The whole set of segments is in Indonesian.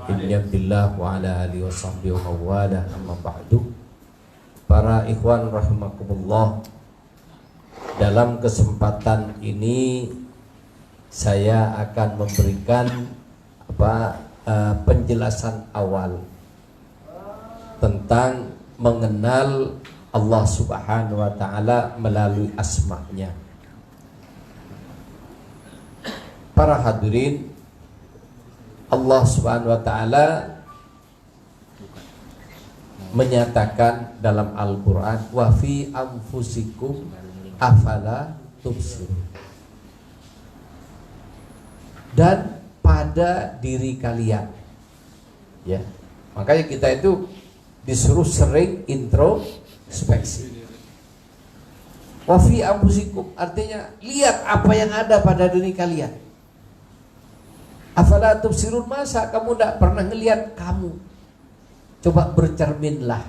ibn Abdillah wa ala alihi wa sahbihi wa mawalah, amma ba'du. Para ikhwan rahimakumullah, dalam kesempatan ini saya akan memberikan penjelasan awal tentang mengenal Allah Subhanahu wa ta'ala melalui asma-Nya. Para hadirin, Allah Subhanahu wa ta'ala menyatakan dalam Al-Quran, wa fi anfusikum afala tubsirun, dan pada diri kalian, ya. Makanya kita itu disuruh sering introspeksi. Wa fi anfusikum artinya lihat apa yang ada pada diri kalian. Afala tubsirun, masa kamu tidak pernah ngelihat kamu? Coba bercerminlah.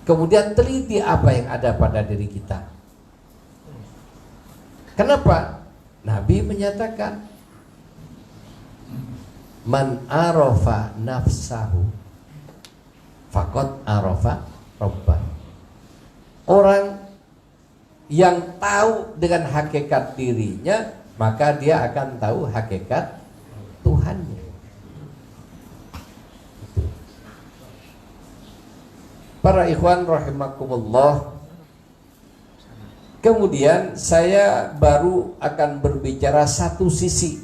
Kemudian teliti apa yang ada pada diri kita. Kenapa? Nabi menyatakan, man arafa nafsahu faqad arafa rabbah. Orang yang tahu dengan hakikat dirinya, maka dia akan tahu hakikat Tuhannya. Para ikhwan rahimakumullah, kemudian saya baru akan berbicara satu sisi,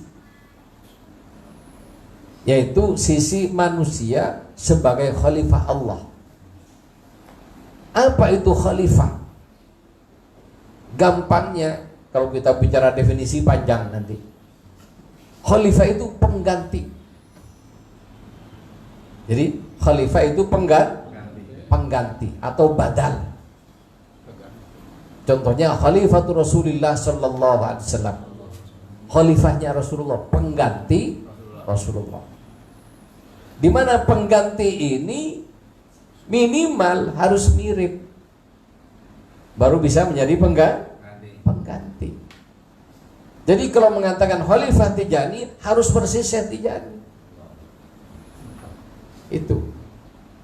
yaitu sisi manusia sebagai khalifah Allah. Apa itu khalifah? Gampangnya, kalau kita bicara definisi panjang nanti, khalifah itu pengganti. Jadi khalifah itu pengganti atau badal. Contohnya Khalifatul Rasulullah sallallahu alaihi wasallam. Khalifahnya Rasulullah, pengganti Rasulullah. Di mana pengganti ini minimal harus mirip, baru bisa menjadi pengganti. Jadi kalau mengatakan Khalifah Tijani harus persis Syekh Tijani. Itu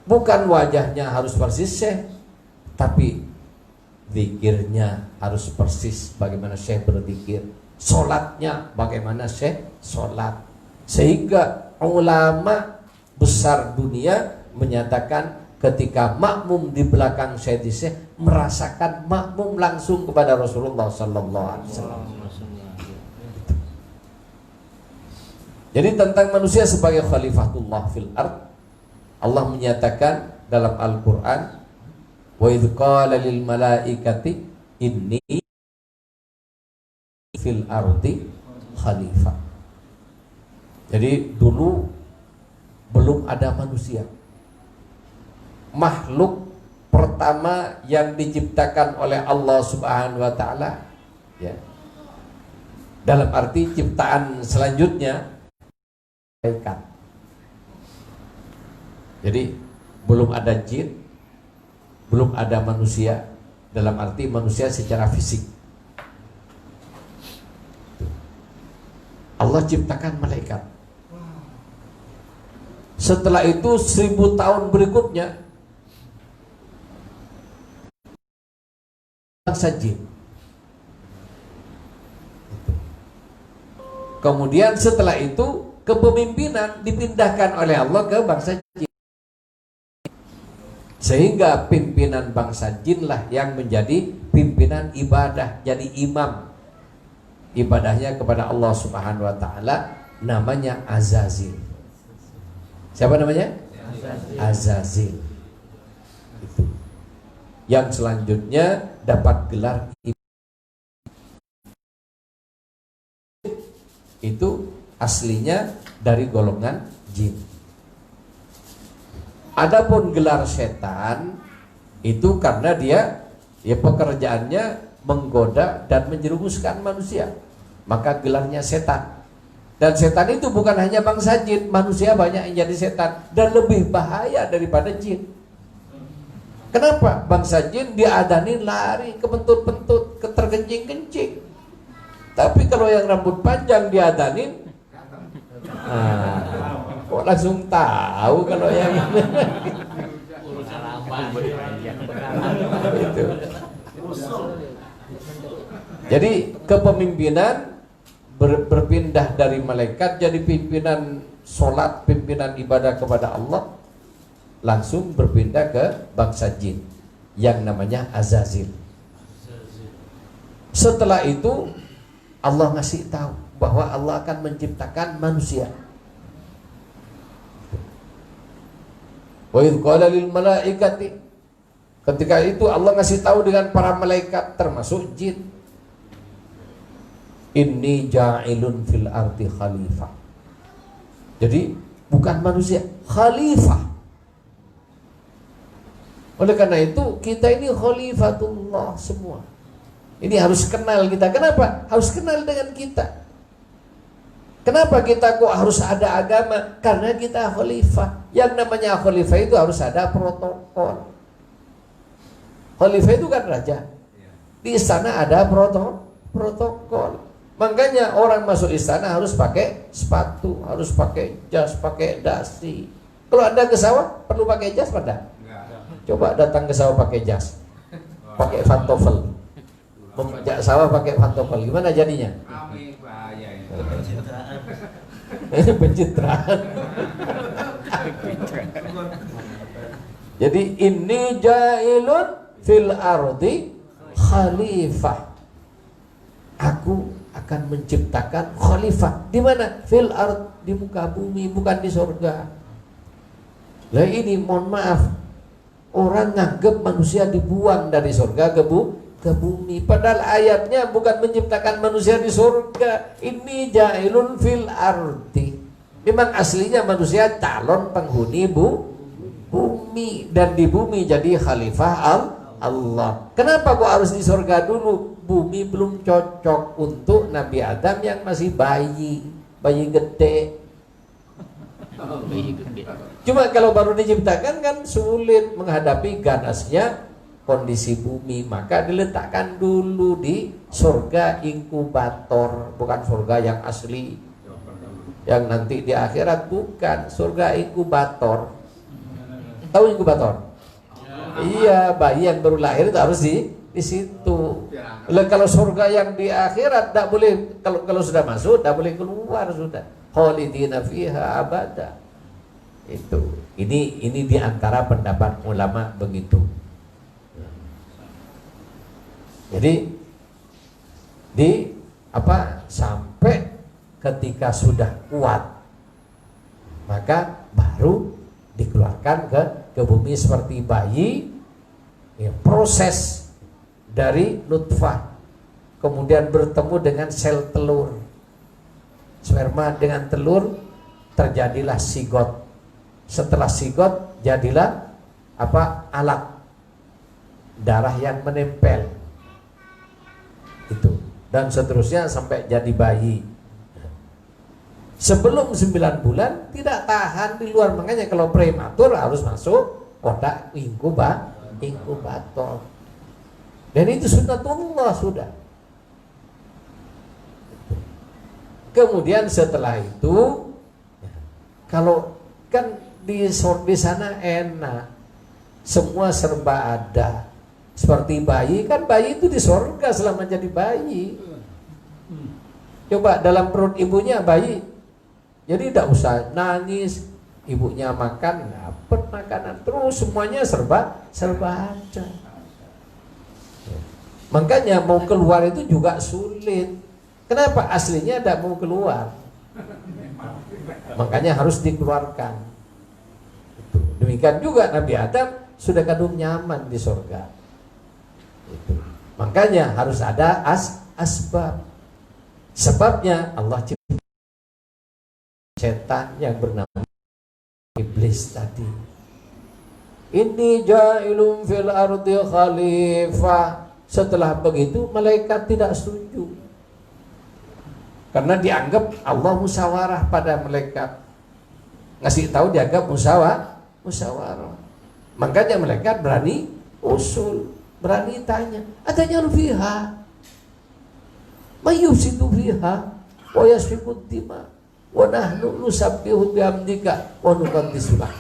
bukan wajahnya harus persis Syekh, tapi zikirnya harus persis bagaimana Syekh berzikir, sholatnya bagaimana Syekh sholat. Sehingga ulama besar dunia menyatakan ketika makmum di belakang Syekh merasakan makmum langsung kepada Rasulullah sallallahu alaihi wasallam. Jadi tentang manusia sebagai khalifatullah fil ard, Allah menyatakan dalam Al-Quran, wa idh qala lil malaikati inni fil ardi khalifah. Jadi dulu belum ada manusia. Makhluk pertama yang diciptakan oleh Allah Subhanahu wa ta'ala, ya, dalam arti ciptaan selanjutnya malaikat. Jadi belum ada jin, belum ada manusia, dalam arti manusia secara fisik. Allah ciptakan malaikat. Setelah itu 1000 tahun berikutnya bangsa jin. Kemudian setelah itu kepemimpinan dipindahkan oleh Allah ke bangsa jin. Sehingga pimpinan bangsa jinlah yang menjadi pimpinan ibadah, jadi imam ibadahnya kepada Allah Subhanahu wa ta'ala, namanya Azazil. Siapa namanya? Azazil. Itu. Yang selanjutnya dapat gelar itu aslinya dari golongan jin. Adapun gelar setan itu karena dia pekerjaannya menggoda dan menjerumuskan manusia, maka gelarnya setan. Dan setan itu bukan hanya bangsa jin, manusia banyak yang jadi setan dan lebih bahaya daripada jin. Kenapa? Bangsa jin diadanin lari, kebentut-bentut, terkencing-kencing. Tapi kalau yang rambut panjang diadanin Kok langsung tahu kalau yang itu. Jadi kepemimpinan berpindah dari malaikat jadi pimpinan sholat, pimpinan ibadah kepada Allah, langsung berpindah ke bangsa jin yang namanya Azazil. Setelah itu Allah ngasih tahu bahwa Allah akan menciptakan manusia. Wa idh qala lil malaikati, ketika itu Allah ngasih tahu dengan para malaikat termasuk jin, inni ja'ilun fil ardi khalifah. Jadi bukan manusia, khalifah. Oleh karena itu kita ini khalifatullah semua. Ini harus kenal kita. Kenapa? Harus kenal dengan kita. Kenapa kita kok harus ada agama? Karena kita khalifah. Yang namanya khalifah itu harus ada protokol. Khalifah itu kan raja. Di istana ada protokol. Makanya orang masuk istana harus pakai sepatu, harus pakai jas, pakai dasi. Kalau Anda ke sawah perlu pakai jas pada? Coba datang ke sawah pakai jas, pakai pantofel, memajak sawah pakai pantofel, gimana jadinya? Pencitraan. Jadi ini ja'ilun fil ardi khalifah. Aku akan menciptakan khalifah. Di mana? Fil ard, di muka bumi, bukan di surga. Lah ini mohon maaf, orang nganggep manusia dibuang dari surga ke bumi. Padahal ayatnya bukan menciptakan manusia di surga. Ini ja'ilun fil ardi. Memang aslinya manusia calon penghuni bumi, dan di bumi jadi khalifah Allah. Kenapa kok harus di surga dulu? Bumi belum cocok untuk Nabi Adam yang masih bayi gede. Cuma kalau baru diciptakan kan sulit menghadapi ganasnya kondisi bumi, maka diletakkan dulu di surga inkubator, bukan surga yang asli yang nanti di akhirat, bukan, surga inkubator. Tahu inkubator? Iya, bayi yang baru lahir itu harus di situ. Kalau surga yang di akhirat tidak boleh, kalau sudah masuk tidak boleh keluar, sudah khalidina fiha abada. Itu ini di antara pendapat ulama begitu. Jadi sampai ketika sudah kuat maka baru dikeluarkan ke bumi seperti bayi, ya, proses dari nutfah kemudian bertemu dengan sel telur, sperma dengan telur, terjadilah sigot. Setelah sigot jadilah alat darah yang menempel itu, dan seterusnya sampai jadi bayi. Sebelum 9 bulan tidak tahan di luar, makanya kalau prematur harus masuk kotak inkubator. Dan itu sunnatullah sudah. Kemudian setelah itu, kalau kan di sana enak, semua serba ada. Seperti bayi, kan bayi itu di surga selama jadi bayi. Coba dalam perut ibunya bayi, jadi tidak usah nangis, ibunya makan, dapat makanan terus, semuanya serba ada. Makanya mau keluar itu juga sulit. Kenapa? Aslinya tidak mau keluar, makanya harus dikeluarkan. Demikian juga Nabi Adam sudah kadung nyaman di surga. Makanya harus ada asbab. Sebabnya Allah cipta setan yang bernama iblis tadi. Inni ja'ilun fil ardi khalifah. Setelah begitu malaikat tidak setuju, karena dianggap Allah musyawarah pada malaikat. Ngasih tahu dianggap musyawarah. Makanya malaikat berani usul, berani tanya, adanya fiha mayufsidu fiha wa yasfikud dima. wa nahnu nusabbihu bihamdika wa nuqaddisu lak.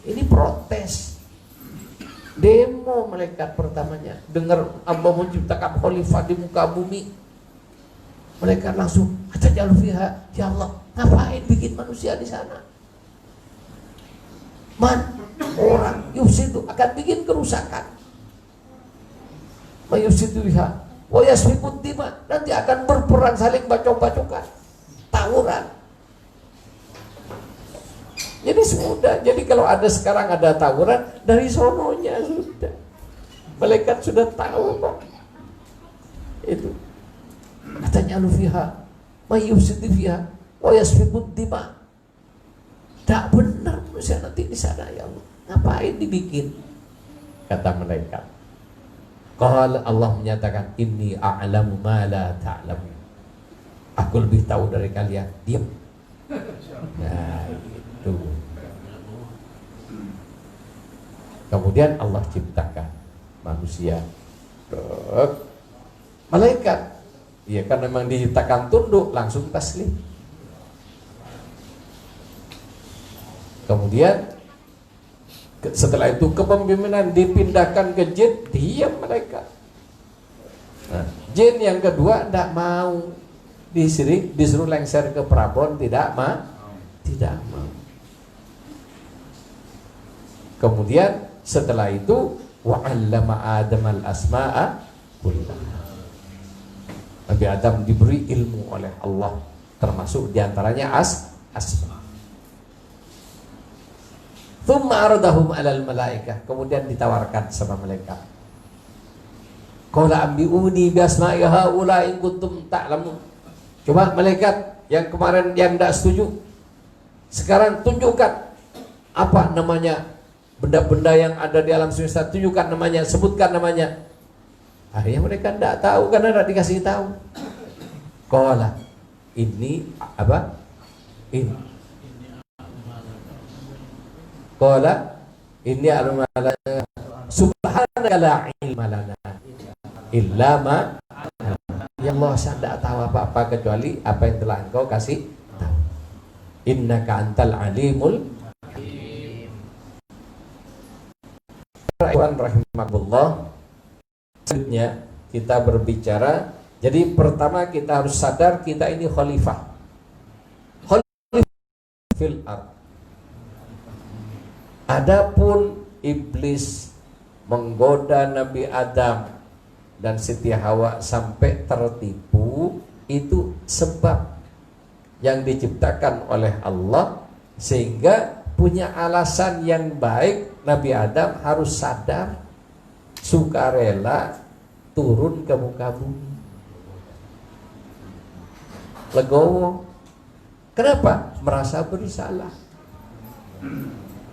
Ini protes. Demo malaikat pertamanya. Dengar Allah menciptakan khalifah di muka bumi. Malaikat langsung, atajalu fiha, ya Allah, ngapain bikin manusia di sana? Orang yufsidu akan bikin kerusakan. Mayufsidu fiha wa yasfikud dima, nanti akan berperang saling bacok-bacokan, tawuran. Jadi sudah, jadi kalau ada sekarang ada tawuran dari sononya sudah. Malaikat sudah tahu kok. Itu. Katanya lufiha, mayufsidu fiha, wa yasfikud dima. Tak benar manusia nanti di sana ya Allah. Ngapain dibikin? Kata malaikat. Qala Allah menyatakan inni a'lamu ma la ta'lamu. Aku lebih tahu dari kalian. Diam. Nah, itu. Kemudian Allah ciptakan manusia. Malaikat. Ya kan memang diciptakan tunduk, langsung taslim. Kemudian setelah itu kepemimpinan dipindahkan ke jin, diam mereka. Nah, jin yang kedua tidak mau, disuruh lengser ke Prabon, tidak mau. Kemudian setelah itu wa'allama Adam al-asma'a kullaha. Nabi Adam diberi ilmu oleh Allah, termasuk diantaranya asma. Thumma aradahum alal malaikah, kemudian ditawarkan sama malaikat. Qala ambiuni bi asma'i haula in kuntum ta'lamun. Coba malaikat yang kemarin yang tidak setuju, sekarang tunjukkan apa namanya benda-benda yang ada di alam semesta, tunjukkan namanya, sebutkan namanya. Akhirnya mereka tidak tahu karena tidak dikasih tahu. Qala ini apa? Ini Qala inni a'lamu subhanaka la ilma lana illa ma, ya Allah, saya tidak tahu apa-apa kecuali apa yang telah Engkau kasih tahu. Innaka antal alimul hakim. Rahimahullah. Selanjutnya kita berbicara. Jadi pertama kita harus sadar kita ini khalifah. Khalifah fil ardh. Adapun iblis menggoda Nabi Adam dan Siti Hawa sampai tertipu, itu sebab yang diciptakan oleh Allah, sehingga punya alasan yang baik. Nabi Adam harus sadar, sukarela turun ke muka bumi, legowo. Kenapa? Merasa bersalah.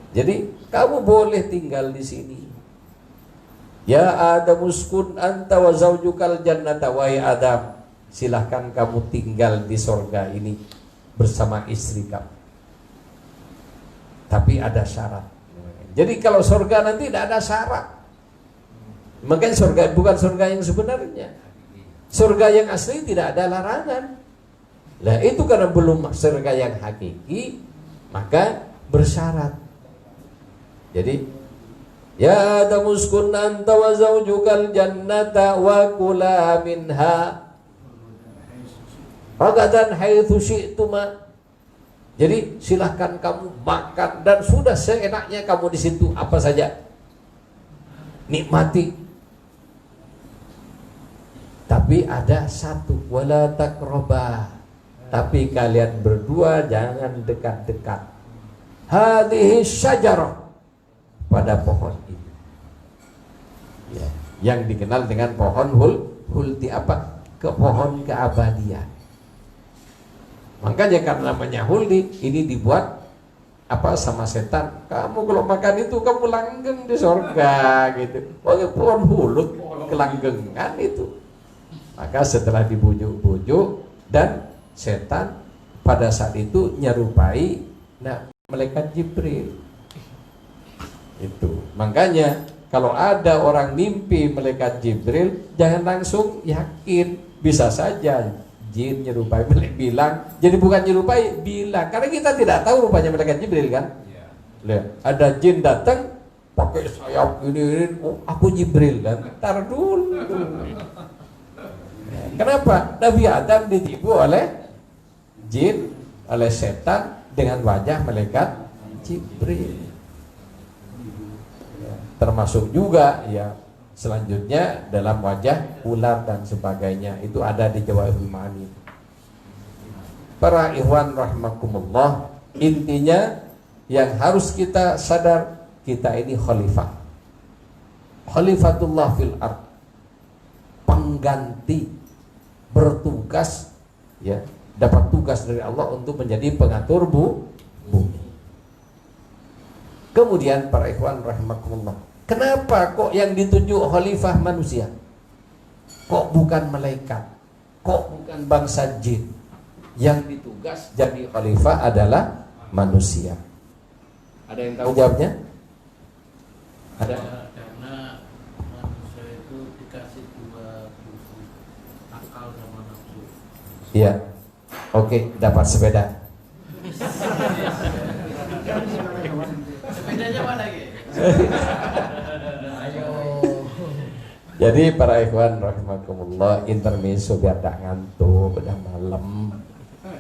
Jadi kamu boleh tinggal di sini. Ya Adam uskun anta wa zaujukal jannata, wahai Adam, silahkan kamu tinggal di sorga ini bersama istri kamu. Tapi ada syarat. Jadi kalau sorga nanti tidak ada syarat. Makanya sorga bukan sorga yang sebenarnya. Sorga yang asli tidak ada larangan. Nah itu karena belum sorga yang hakiki, maka bersyarat. Jadi ya Adam uskun anta wa zaujukal jannata wa kula minha ragadan haitsu syi'tuma. Jadi silahkan kamu makan dan sudah seenaknya kamu di situ, apa saja nikmati. Tapi ada satu, wala taqraba, tapi kalian berdua jangan dekat-dekat. Hadhihi syajarah, pada pohon itu, ya, yang dikenal dengan pohon hulti, apa? Pohon keabadian. Makanya karena namanya hulti, ini dibuat apa sama setan. Kamu kalau makan itu kamu langgeng di sorga gitu. Pakai pohon hulut, kelanggengan itu. Maka setelah dibujuk-bujuk, dan setan pada saat itu nyerupai malaikat Jibril. Itu makanya kalau ada orang mimpi malaikat Jibril, jangan langsung yakin. Bisa saja jin nyerupai bilang, jadi bukan nyerupai, bilang, karena kita tidak tahu rupanya malaikat Jibril kan. Lihat, ada jin datang pakai sayap ini, oh, aku Jibril kan. Tar dulu. Kenapa? Nabi Adam ditipu oleh jin, oleh setan dengan wajah malaikat Jibril. Termasuk juga ya selanjutnya dalam wajah ular dan sebagainya, itu ada di Jawahirul Ma'ani. Para ikhwan rahimakumullah, intinya yang harus kita sadar, kita ini khalifah, khalifatullah fil ard, pengganti, bertugas ya, dapat tugas dari Allah untuk menjadi pengatur bumi. Kemudian para ikhwan rahimakumullah, kenapa kok yang ditunjuk khalifah manusia? Kok bukan malaikat? Kok bukan bangsa jin? Yang ditugas jadi khalifah adalah manusia. Ada yang tahu jawabnya? Ada? Karena manusia itu dikasih dua fungsi, akal sama nafsu. Iya. Oke, dapat sepeda. Sepedanya mana lagi? Jadi para ikhwan rahimakumullah, intermezzo biar tak ngantuk, udah malam.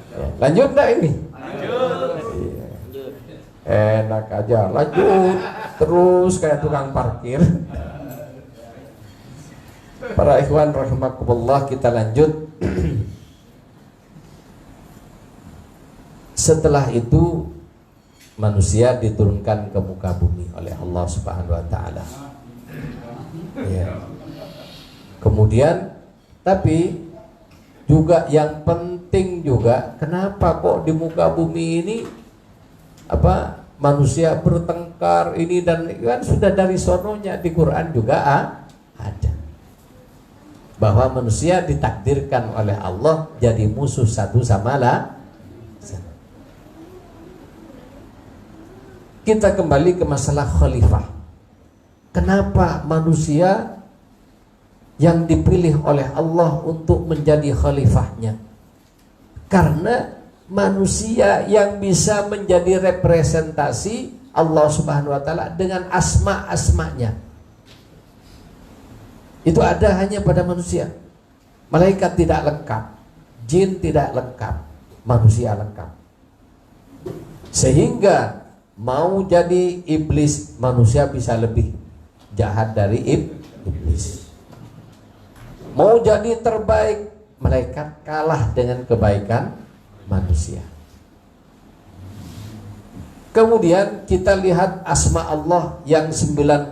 Ya, lanjut enggak ini? Lanjut. Iya. Enak aja, lanjut terus kayak tukang parkir. Para ikhwan rahimakumullah, kita lanjut. Setelah itu manusia diturunkan ke muka bumi oleh Allah Subhanahu wa taala. Ya. Kemudian tapi juga yang penting juga, kenapa kok di muka bumi ini manusia bertengkar ini dan kan sudah dari sononya di Quran juga ada bahwa manusia ditakdirkan oleh Allah jadi musuh satu sama lain. Kita kembali ke masalah khalifah. Kenapa manusia yang dipilih oleh Allah untuk menjadi khalifahnya? Karena manusia yang bisa menjadi representasi Allah Subhanahu wa taala dengan asma-asmanya. Itu ada hanya pada manusia. Malaikat tidak lengkap, jin tidak lengkap, manusia lengkap. Sehingga mau jadi iblis, manusia bisa lebih jahat dari iblis. Mau jadi terbaik, malaikat kalah dengan kebaikan manusia. Kemudian kita lihat asma Allah yang 99,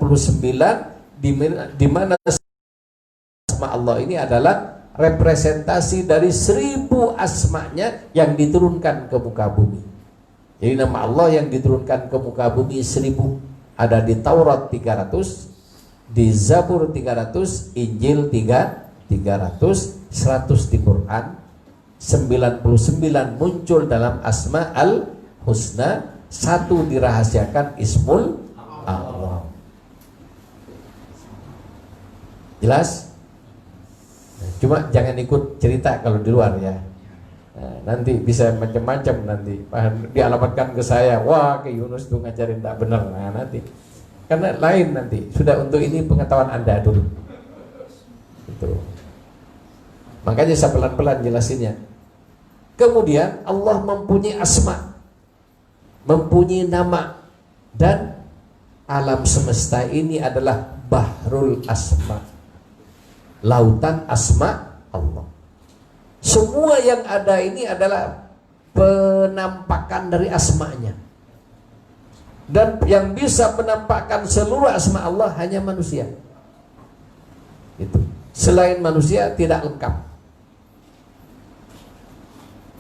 di mana asma Allah ini adalah representasi dari 1000 asmanya yang diturunkan ke muka bumi. Jadi nama Allah yang diturunkan ke muka bumi 1000. Ada di Taurat 300, di Zabur 300, Injil 300, 100 di Quran, 99 muncul dalam Asma al-Husna, 1 dirahasiakan Ismul Allah. Jelas? Cuma jangan ikut cerita kalau di luar ya. Nah, nanti bisa macam-macam, nanti dialamatkan ke saya, wah ke Yunus tuh ngajarin tak benar. Nah nanti karena lain, nanti sudah untuk ini pengetahuan Anda dulu itu. Makanya saya pelan-pelan jelasinnya. Kemudian Allah mempunyai asma, mempunyai nama, dan alam semesta ini adalah bahrul asma, lautan asma Allah. Semua yang ada ini adalah penampakan dari asmanya. Dan yang bisa menampakkan seluruh asma Allah hanya manusia. Itu. Selain manusia tidak lengkap.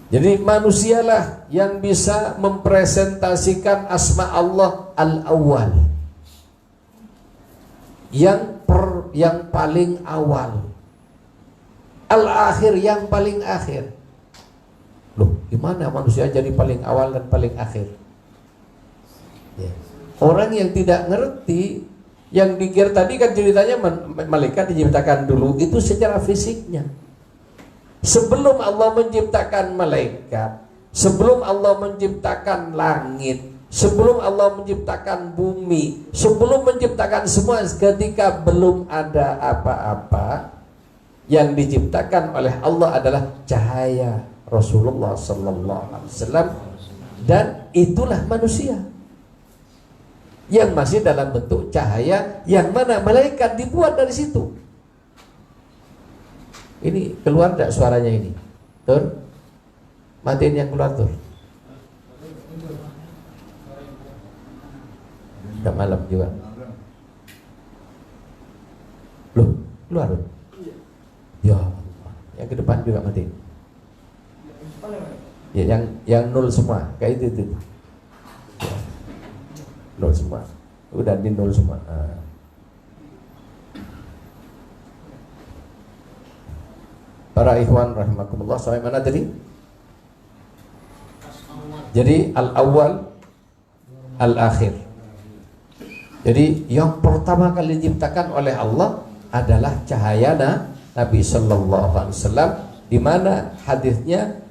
Jadi manusialah yang bisa mempresentasikan asma Allah al-awwal, yang paling awal, al-akhir yang paling akhir. Loh, gimana manusia jadi paling awal dan paling akhir? Ya. Orang yang tidak ngerti, yang dikira tadi kan ceritanya malaikat diciptakan dulu, itu secara fisiknya. Sebelum Allah menciptakan malaikat, sebelum Allah menciptakan langit, sebelum Allah menciptakan bumi, sebelum menciptakan semua, ketika belum ada apa-apa, yang diciptakan oleh Allah adalah cahaya Rasulullah sallallahu alaihi wasallam, dan itulah manusia yang masih dalam bentuk cahaya, yang mana malaikat dibuat dari situ. Ini keluar tidak suaranya ini? Tur, matiin yang keluar tur. Udah malam juga. Loh, keluar loh. Ya Allah, yang ke depan juga matiin. Ya, yang nol semua, kayak itu. Ya. Nol semua, udah di nol semua. Para ikhwan rahimakumullah, sampai mana tadi? Jadi al-awwal, al-akhir. Jadi yang pertama kali diciptakan oleh Allah adalah cahaya Nabi sallallahu alaihi wasallam, di mana hadisnya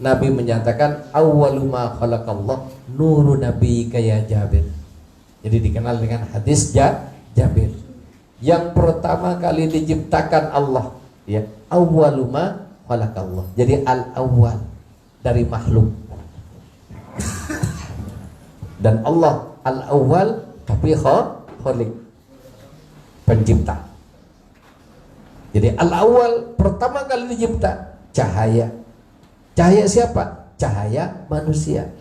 Nabi menyatakan awwalu ma khalaqallah nuru nabiyyika ya Jabir. Jadi dikenal dengan hadis Jabir. Yang pertama kali diciptakan Allah, ya, awwalu ma khalaqallah. Jadi al-awwal dari makhluk. Dan Allah al-awwal tapi khaliq, pencipta. Jadi al-awwal pertama kali dicipta cahaya. Cahaya siapa? Cahaya manusia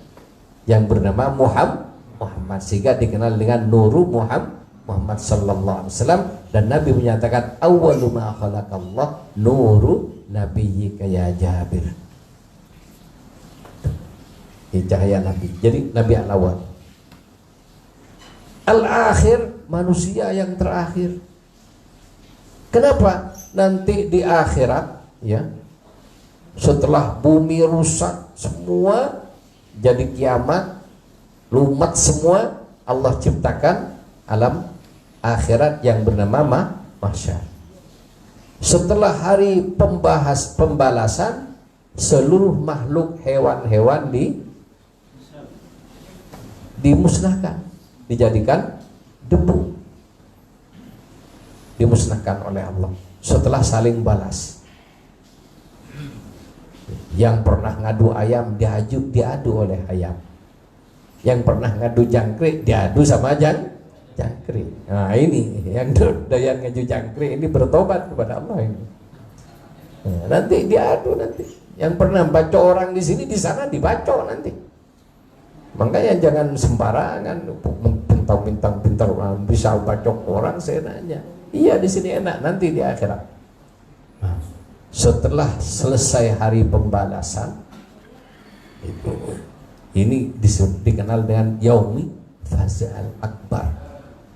yang bernama Muhammad, sehingga dikenal dengan Nuru Muhammad sallallahu alaihi wasallam. Dan Nabi menyatakan awwalu ma khalaqallah nuru nabiyyika ya Jabir. Ini cahaya Nabi. Jadi Nabi al-awwal. Al-akhir, manusia yang terakhir. Kenapa? Nanti di akhirat, ya, setelah bumi rusak semua, jadi kiamat, lumat semua, Allah ciptakan alam akhirat yang bernama mahsyar. Setelah hari pembalasan, seluruh makhluk hewan-hewan dimusnahkan, dijadikan debu, dimusnahkan oleh Allah setelah saling balas. Yang pernah ngadu ayam diadu oleh ayam, yang pernah ngadu jangkrik diadu sama jangkrik. Nah ini yang doyan ngadu jangkrik ini bertobat kepada Allah ini. Nah, nanti diadu nanti. Yang pernah baca orang di sini di sana dibaca nanti. Makanya jangan sembarangan bintang pintar bisa bacok orang. Saya nanya, iya di sini enak, nanti di akhirat. Nah, setelah selesai hari pembalasan itu, ini dikenal dengan Yaumi Faza'al Akbar,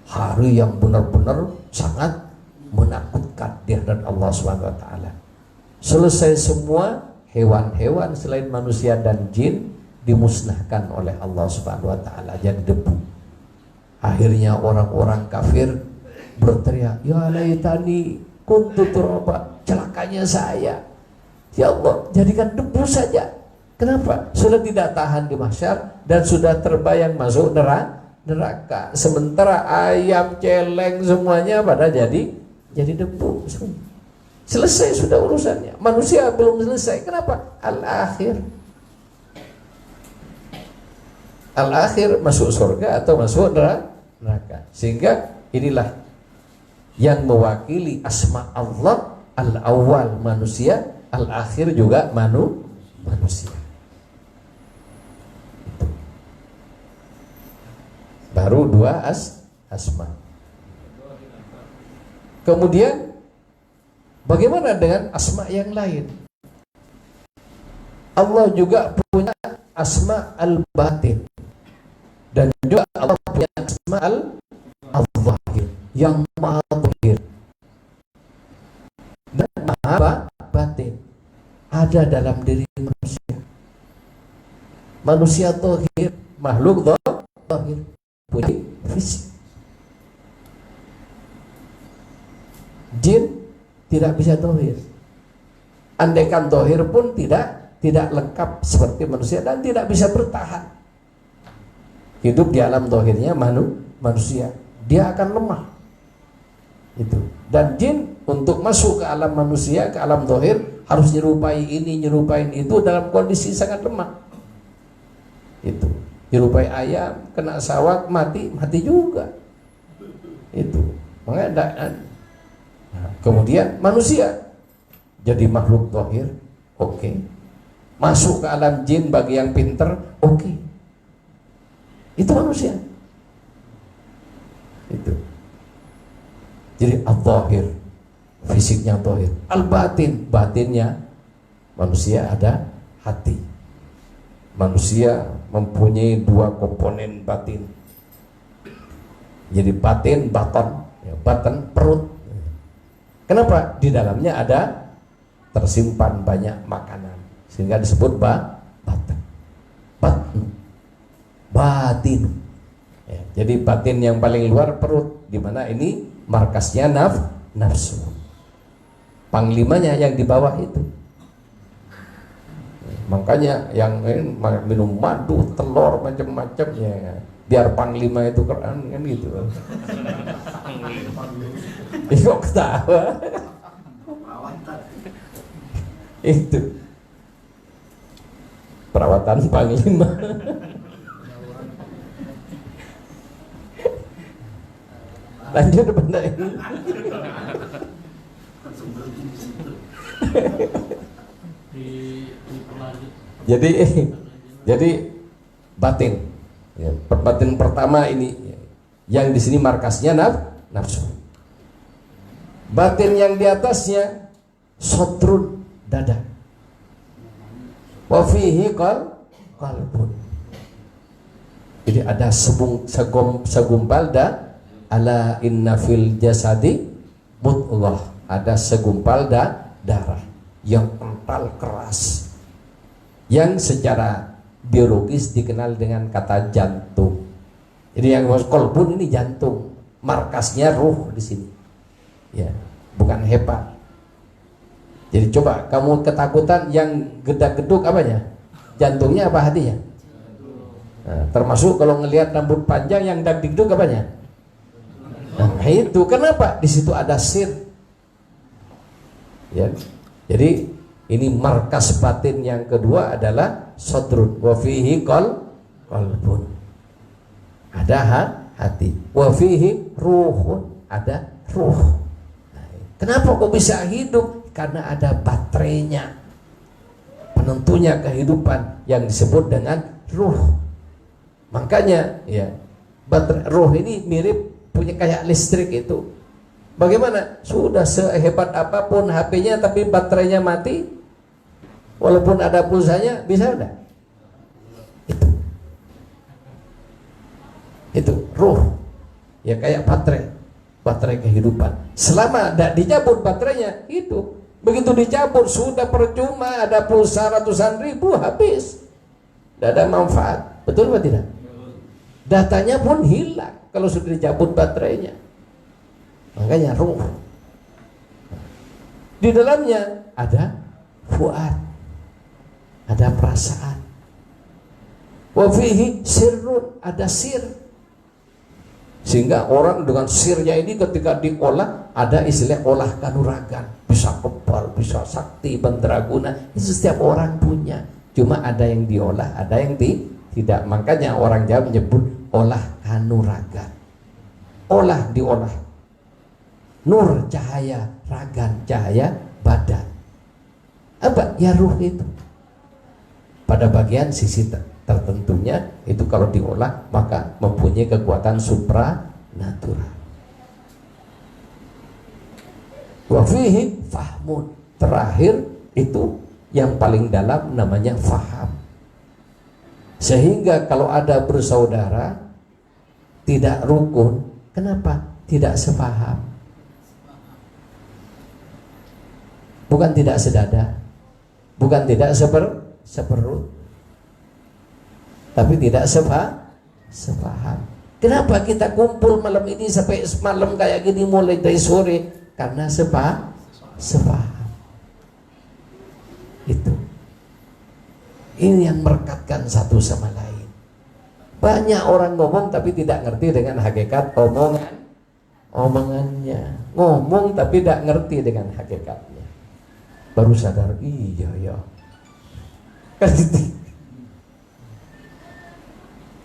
hari yang benar-benar sangat menakutkan di hadapan Allah Subhanahu wa taala. Selesai semua, hewan-hewan selain manusia dan jin dimusnahkan oleh Allah Subhanahu wa taala jadi debu. Akhirnya orang-orang kafir berteriak, ya laitani kuntu turaba, celakanya saya, ya Allah jadikan debu saja. Kenapa? Sudah tidak tahan di mahsyar dan sudah terbayang masuk neraka. Sementara ayam, celeng semuanya pada jadi debu. Selesai sudah urusannya. Manusia belum selesai. Kenapa? Al-akhir masuk surga atau masuk neraka. Sehingga inilah yang mewakili asma Allah, al-awwal manusia, al-akhir juga manusia. Baru dua asma. Kemudian bagaimana dengan asma yang lain? Allah juga punya asma al-batin, dan juga Allah punya asma al-zahir yang maha zahir dan maha batin, ada dalam diri manusia. Manusia zahir, makhluk zahir, punya fisik. Jin tidak bisa zahir, Andaikan dohir pun tidak lengkap seperti manusia dan tidak bisa bertahan hidup di alam dohirnya manusia. Dia akan lemah. Itu. Dan jin untuk masuk ke alam manusia, ke alam dohir, harus nyerupai ini, nyerupain itu dalam kondisi sangat lemah. Itu. Nyerupai ayam, kena sawak, mati juga. Itu. Makanya kemudian manusia jadi makhluk dohir, oke. Masuk ke alam jin bagi yang pinter, oke. Itu manusia. Itu. Jadi al-zahir, fisiknya zahir. Al-batin, batinnya manusia ada hati. Manusia mempunyai dua komponen batin. Jadi batin, baton, ya, batin perut. Kenapa? Di dalamnya ada tersimpan banyak makanan, sehingga disebut batin. Batin. Ya, jadi batin yang paling luar perut, di mana ini markasnya nafsu. Panglimanya yang di bawah itu. Makanya yang minum madu, telur, macam-macam ya, biar panglima itu keren kan gitu. Kok ketawa? Itu perawatan panglima. Lanjut benda ini. Jadi batin, ya, batin pertama ini yang di sini markasnya nafsu. Batin yang di atasnya sotrun, dada. Wa fihi qalbun. Jadi ada segumpal ala inna fil jasadi mudghah, ada segumpal darah yang kental keras, yang secara biologis dikenal dengan kata jantung. Jadi yang qalbun ini jantung, markasnya ruh di sini. Ya, bukan hepat. Jadi coba kamu ketakutan, yang gedak-geduk apanya? Jantungnya apa hatinya? Nah, termasuk kalau ngelihat rambut panjang yang dag-digduk apanya? Nah, itu kenapa? Di situ ada sir. Ya. Jadi ini markas batin yang kedua adalah sodrun. Wa fihi qalbun. Ada hati. Wa fihi ruhun. Ada ruh. Nah, kenapa kok bisa hidup? Karena ada baterainya, penentunya kehidupan yang disebut dengan ruh. Makanya ya, baterai ruh ini mirip punya kayak listrik itu. Bagaimana? Sudah sehebat apapun HP-nya tapi baterainya mati, walaupun ada pulsanya, bisa udah. Itu ruh. Ya kayak baterai kehidupan. Selama tidak dicabut baterainya, itu begitu dicabut sudah percuma, ada pulsa ratusan ribu habis, tidak ada manfaat. Betul atau tidak? Datanya pun hilang kalau sudah dicabut baterainya. Makanya ruh, di dalamnya ada fuad, ada perasaan. Wa fihi sirrun, ada sir. Sehingga orang dengan sirnya ini ketika diolah, ada istilah olah kanuragan, bisa kebal, bisa sakti, benderaguna. Itu setiap orang punya. Cuma ada yang diolah, ada yang tidak. Makanya orang Jawa menyebut olah kanuragan. Olah, diolah. Nur cahaya, ragan cahaya badan. Apa? Ya ruh itu. Pada bagian sisi tertentunya itu kalau diolah maka mempunyai kekuatan supranatural. Wa fihi fahmun. Terakhir itu yang paling dalam namanya faham. Sehingga kalau ada bersaudara tidak rukun, kenapa? Tidak sepaham. Bukan tidak sedada, bukan tidak seperut, tapi tidak sepaham. Kenapa kita kumpul malam ini sampai malam kayak gini mulai dari sore? Karena sepaham. Ini yang merekatkan satu sama lain. Banyak orang ngomong tapi tidak ngerti dengan hakikat omongannya. Ngomong tapi tidak ngerti dengan hakikatnya. Baru sadar, iya ya. Kan gitu.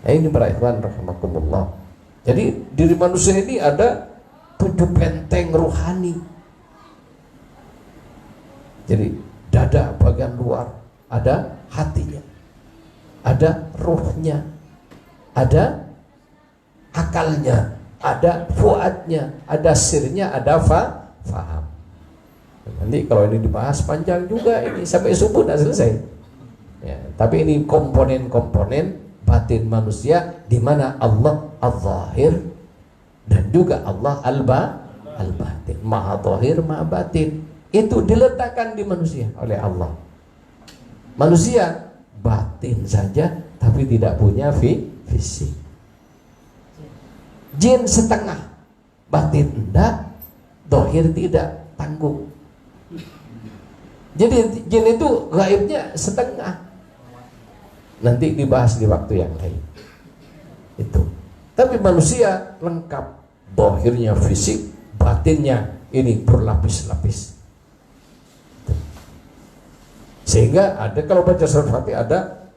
Nah, ini para ikhwan rahimakumullah. Jadi diri manusia ini ada 7 benteng rohani. Jadi dada bagian luar, ada hatinya, ada ruhnya, ada akalnya, ada fuadnya, ada sirnya, ada faham. Nanti kalau ini dibahas panjang juga ini sampai subuh tidak selesai. Ya, tapi ini komponen-komponen batin manusia di mana Allah al-zahir dan juga Allah al-batin, maha zahir, maha batin. Itu diletakkan di manusia oleh Allah. Manusia batin saja tapi tidak punya fisik. Jin setengah, batin enggak, zahir tidak, tanggung. Jadi jin itu gaibnya setengah. Nanti dibahas di waktu yang lain. Itu. Tapi manusia lengkap, zahirnya fisik, batinnya ini berlapis-lapis. Sehingga ada, kalau baca surat Fatih ada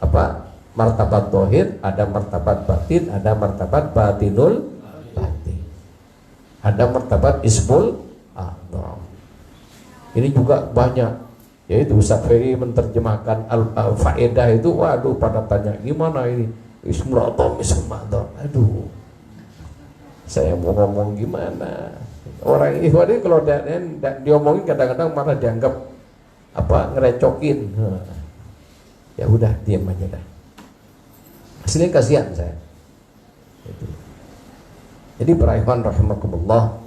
apa? Martabat zahir, ada martabat batin, ada martabat batinul batin. Ada martabat ismul a'zam. Ini juga banyak. Yaitu Ustaz Ferry menerjemahkan al-faedah itu, waduh pada tanya gimana ini ismul a'zam, ismul a'zam. Aduh. Saya mau ngomong gimana? Orang ikhwan ini kalau diomongin kadang-kadang malah dianggap apa, ngerecokin. Ya udah diam aja dah. Aslinya kasihan saya. Jadi para ikhwan rahimakumullah.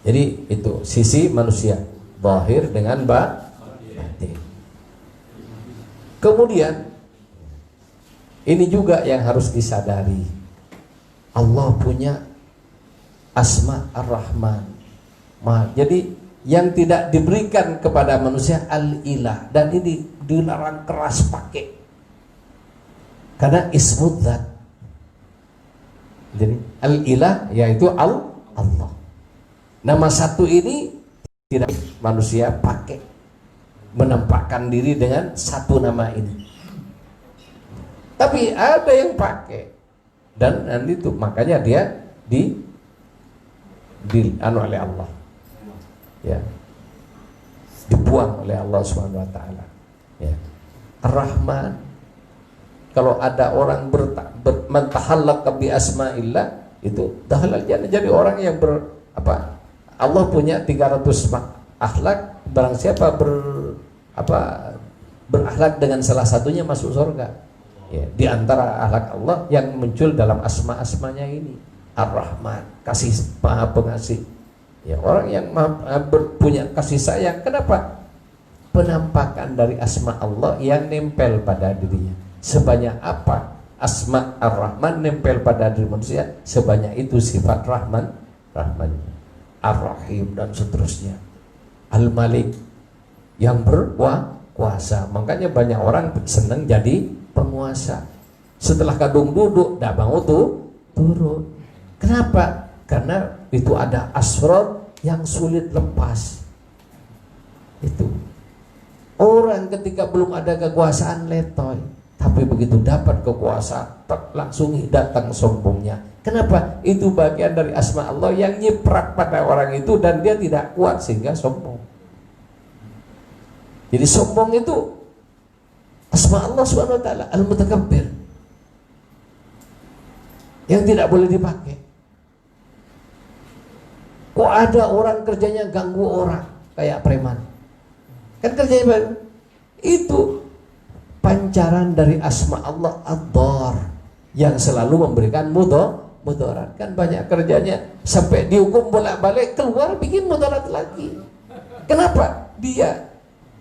Jadi itu sisi manusia, zahir dengan batin. Kemudian ini juga yang harus disadari. Allah punya asma ar-Rahman. Jadi yang tidak diberikan kepada manusia al-ilah, dan ini dilarang keras pakai karena ismud dzat. Jadi al-ilah yaitu Allah. Nama satu ini tidak manusia pakai, menampakkan diri dengan satu nama ini. Tapi ada yang pakai, dan itu makanya dia anu oleh Allah. Ya, dibuang oleh Allah Subhanahu wa taala. Ya. Ar-Rahman. Kalau ada orang mentahallaq bi asma'illah, itu dahalal jannah. Jadi orang yang Allah punya 300 akhlak, barang siapa berakhlak dengan salah satunya masuk surga. Ya, di antara akhlak Allah yang muncul dalam asma-asmanya ini, Ar-Rahman, kasih, Maha Pengasih. Ya, orang yang punya kasih sayang. Kenapa? Penampakan dari asma Allah yang nempel pada dirinya. Sebanyak apa asma Ar-Rahman nempel pada diri manusia, sebanyak itu sifat Rahmannya. Ar-Rahim dan seterusnya. Al-Malik yang berkuasa. Makanya banyak orang senang jadi penguasa. Setelah kadung duduk, dah mau turun. Kenapa? Karena itu ada asrar yang sulit lepas. Itu orang ketika belum ada kekuasaan letoy, tapi begitu dapat kekuasaan langsung datang sombongnya. Kenapa? Itu bagian dari asma Allah yang nyiprat pada orang itu dan dia tidak kuat sehingga sombong. Jadi sombong itu asma Allah Subhanahu wa taala Al-Mutakabbir yang tidak boleh dipakai. Kok ada orang kerjanya ganggu orang kayak preman? Kan kerjanya itu pancaran dari asma Allah Ad-Dar yang selalu memberikan mudarat. Kan banyak kerjanya sampai dihukum bolak-balik, keluar bikin mudarat lagi. Kenapa? Dia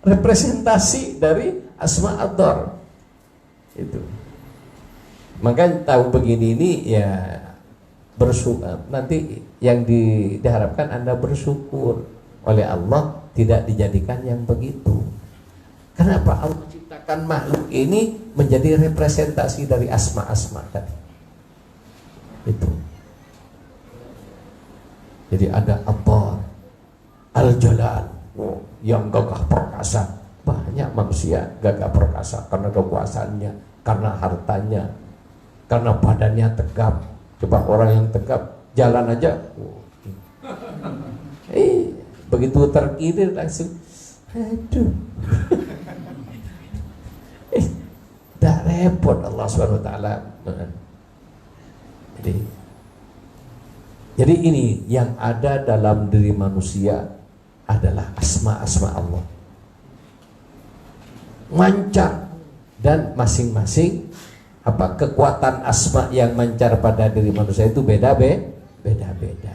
representasi dari asma Ad-Dar. Itu. Makanya tahu begini ini ya bersyukur. Nanti yang diharapkan Anda bersyukur oleh Allah tidak dijadikan yang begitu. Kenapa Allah ciptakan menciptakan makhluk ini menjadi representasi dari asma-asma tadi. Itu. Jadi ada Allah, Al-Jalal, yang gagah perkasa. Banyak manusia gagah perkasa karena kekuasaannya, karena hartanya, karena badannya tegap. Coba orang yang tegap jalan aja, begitu terkilir langsung, aduh, dah repot Allah SWT. Jadi ini yang ada dalam diri manusia adalah asma-asma Allah, mancar, dan masing-masing kekuatan asma yang mancar pada diri manusia itu beda-beda.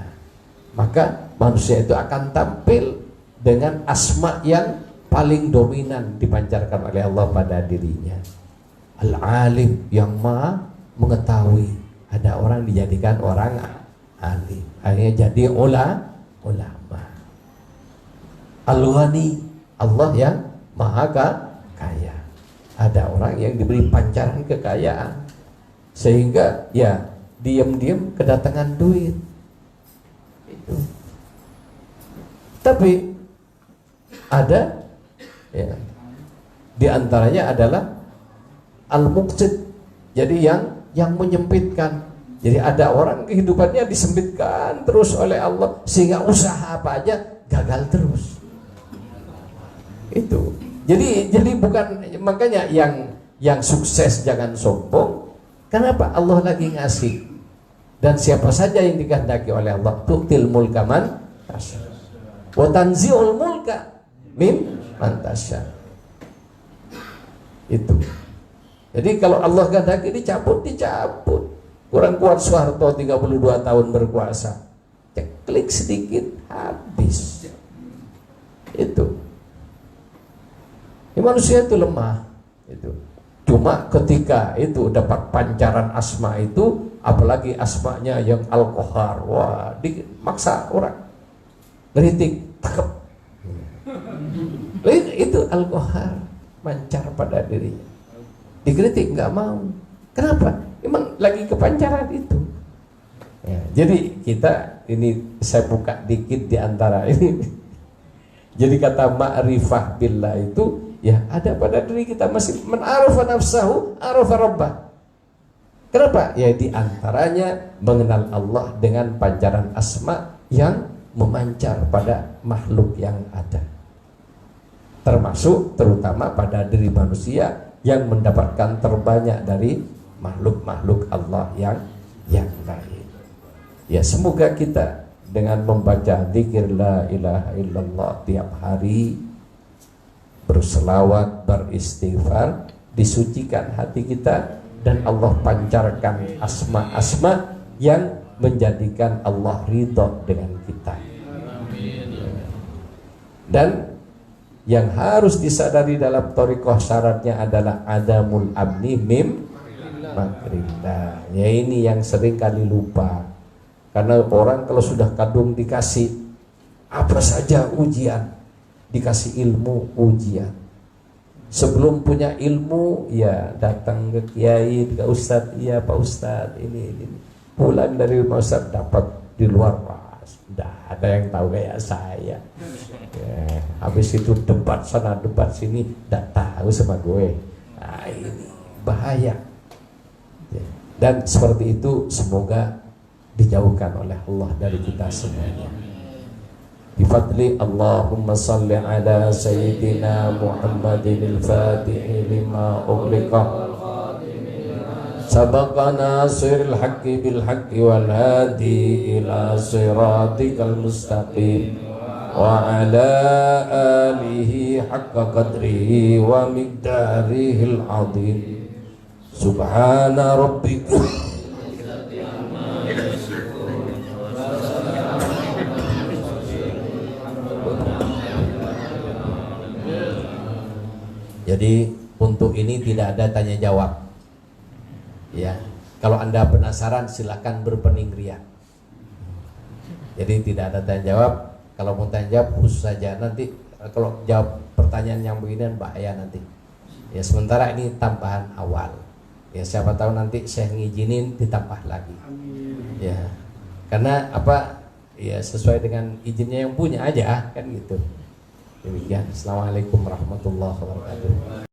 Maka manusia itu akan tampil dengan asma yang paling dominan dipancarkan oleh Allah pada dirinya. Al-alim, yang maha mengetahui. Ada orang dijadikan orang alim, akhirnya jadi ulama. Al-ghani, Allah yang maha kaya. Ada orang yang diberi pancaran kekayaan sehingga ya diam-diam kedatangan duit. Itu. Tapi ada ya, di antaranya adalah al-muqsid. Jadi yang menyempitkan. Jadi ada orang kehidupannya disempitkan terus oleh Allah sehingga usaha apa aja gagal terus. Itu. Jadi bukan, makanya yang sukses jangan sombong. Kenapa? Allah lagi ngasih. Dan siapa saja yang dikehendaki oleh Allah, tu'til mulka man tasya wa tanzi'ul mulka mimman tasya. Itu. Jadi kalau Allah kehendaki dicabut. Kurang kuat Soeharto 32 tahun berkuasa. Klik sedikit habis. Itu. Manusia itu lemah. Itu. Cuma ketika itu dapat pancaran asma itu, apalagi asmanya yang Al-Qahar, wah, dimaksa orang ngeritik, takep. Itu Al-Qahar mancar pada dirinya. Dikritik nggak mau. Kenapa? Emang lagi kepancaran itu. Ya, jadi kita ini saya buka dikit di antara ini. Jadi kata ma'rifah billah itu ya ada pada diri kita masih. Man arafa nafsahu arafa rabbah. Kenapa? Ya di antaranya mengenal Allah dengan pancaran asma yang memancar pada makhluk yang ada. Termasuk terutama pada diri manusia yang mendapatkan terbanyak dari makhluk-makhluk Allah yang lain. Ya semoga kita dengan membaca zikir la ilaha illallah tiap hari, berselawat, beristighfar, disucikan hati kita dan Allah pancarkan asma-asma yang menjadikan Allah ridho dengan kita. Dan yang harus disadari dalam thariqah syaratnya adalah adamul amni mim makrillah. Ya ini yang sering kali lupa. Karena orang kalau sudah kadung dikasih apa saja ujian, dikasih ilmu ujian. Sebelum punya ilmu ya datang ke kiai, ke ustadz, iya Pak Ustadz ini. Pulang dari rumah ustadz dapat di luar, wah, sudah ada yang tahu kayak saya. Ya, habis itu debat sana debat sini, tidak tahu sama gue. Nah, ini bahaya. Ya. Dan seperti itu semoga dijauhkan oleh Allah dari kita semuanya. Bifadli Allahumma salli ala Sayyidina Muhammadin al-Fatih lima ughliqa sabaqa nasiril haqqi bil haqqi wal hadi ila siratikal mustaqim wa ala alihi haqqa qadrihi wa miqdarihil azim. Subhana rabbika. Jadi untuk ini tidak ada tanya jawab. Ya, kalau Anda penasaran silakan berpening ria. Jadi tidak ada tanya jawab. Kalau mau tanya jawab khusus saja. Nanti kalau jawab pertanyaan yang beginian bahaya nanti. Ya sementara ini tambahan awal. Ya siapa tahu nanti Syekh ngizinin ditambah lagi. Ya. Karena apa? Ya sesuai dengan izinnya yang punya aja kan gitu. Demikian. Assalamualaikum warahmatullahi wabarakatuh.